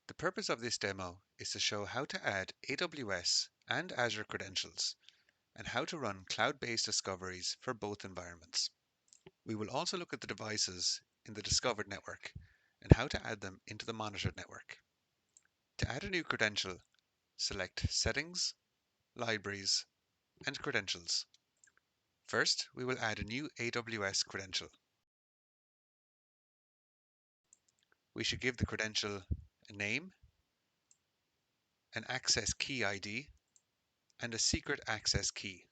The purpose of this demo is to show how to add AWS and Azure credentials and how to run cloud-based discoveries for both environments. We will also look at the devices in the discovered network and how to add them into the monitored network. To add a new credential, select Settings, Libraries, and Credentials. First, we will add a new AWS credential. We should give the credential a name, an access key ID, and a secret access key.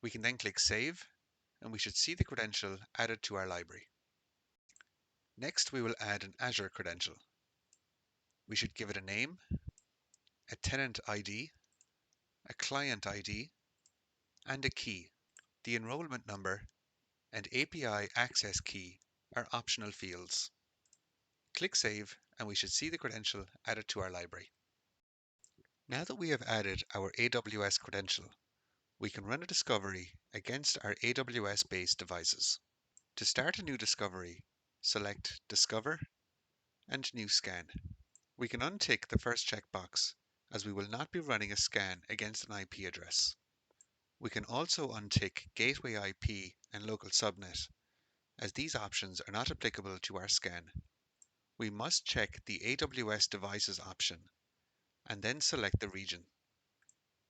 We can then click Save, and we should see the credential added to our library. Next, we will add an Azure credential. We should give it a name, a tenant ID, a client ID, and a key. The enrollment number and API access key are optional fields. Click Save, and we should see the credential added to our library. Now that we have added our AWS credential, we can run a discovery against our AWS-based devices. To start a new discovery, select Discover and New Scan. We can untick the first checkbox as we will not be running a scan against an IP address. We can also untick Gateway IP and Local Subnet as these options are not applicable to our scan. We must check the AWS Devices option and then select the region.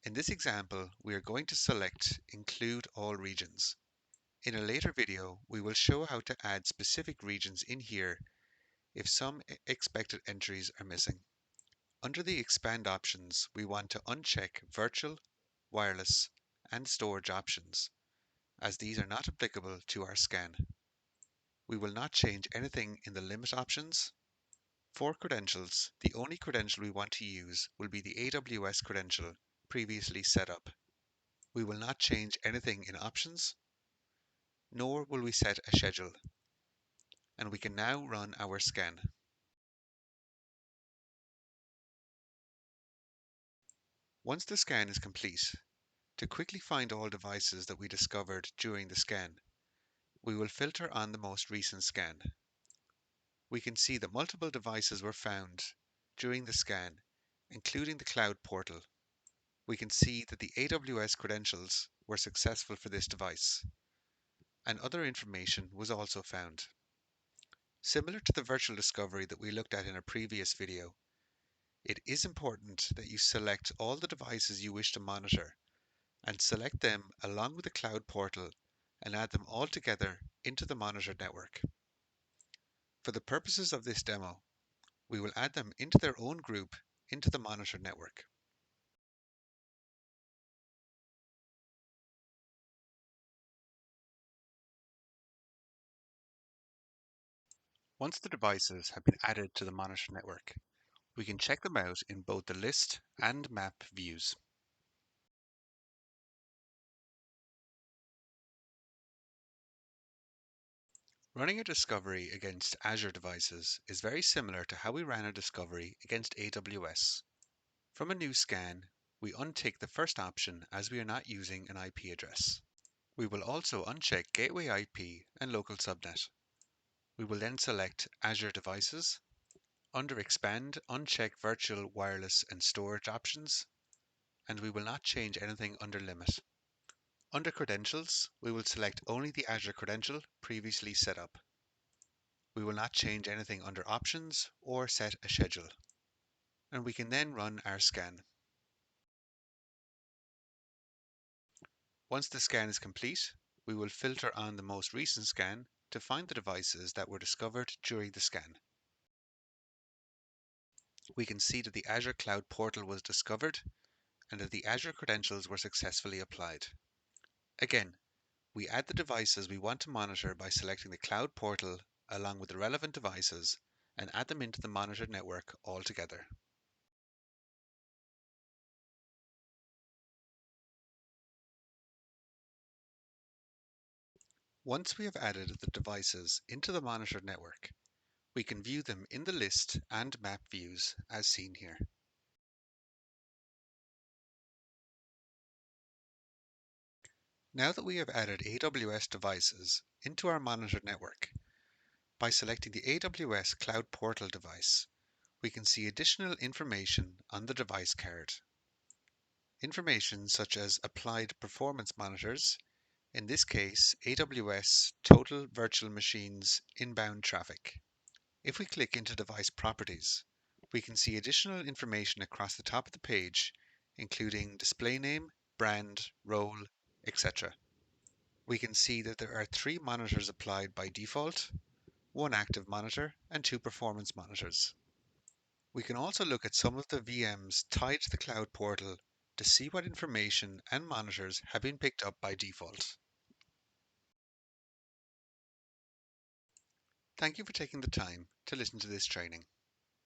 In this example, we are going to select Include All Regions. In a later video, we will show how to add specific regions in here if some expected entries are missing. Under the Expand options, we want to uncheck Virtual, Wireless, and Storage options, as these are not applicable to our scan. We will not change anything in the limit options. For credentials, the only credential we want to use will be the AWS credential previously set up. We will not change anything in options, nor will we set a schedule. And we can now run our scan. Once the scan is complete, to quickly find all devices that we discovered during the scan, we will filter on the most recent scan. We can see that multiple devices were found during the scan, including the cloud portal. We can see that the AWS credentials were successful for this device, and other information was also found. Similar to the virtual discovery that we looked at in a previous video, it is important that you select all the devices you wish to monitor and select them along with the cloud portal and add them all together into the monitored network. For the purposes of this demo, we will add them into their own group into the monitored network. Once the devices have been added to the monitored network, we can check them out in both the list and map views. Running a discovery against Azure devices is very similar to how we ran a discovery against AWS. From a new scan, we untick the first option as we are not using an IP address. We will also uncheck Gateway IP and Local Subnet. We will then select Azure Devices. Under Expand, uncheck Virtual, Wireless, and Storage options, and we will not change anything under Limit. Under Credentials, we will select only the Azure credential previously set up. We will not change anything under Options or set a schedule. And we can then run our scan. Once the scan is complete, we will filter on the most recent scan to find the devices that were discovered during the scan. We can see that the Azure Cloud Portal was discovered and that the Azure credentials were successfully applied. Again, we add the devices we want to monitor by selecting the Cloud Portal along with the relevant devices and add them into the monitored network altogether. Once we have added the devices into the monitored network, we can view them in the list and map views as seen here. Now that we have added AWS devices into our monitored network, by selecting the AWS Cloud Portal device, we can see additional information on the device card. Information such as applied performance monitors, in this case AWS total virtual machines inbound traffic. If we click into device properties, we can see additional information across the top of the page, including display name, brand, role, etc. We can see that there are 3 monitors applied by default, 1 active monitor and 2 performance monitors. We can also look at some of the VMs tied to the cloud portal to see what information and monitors have been picked up by default. Thank you for taking the time to listen to this training.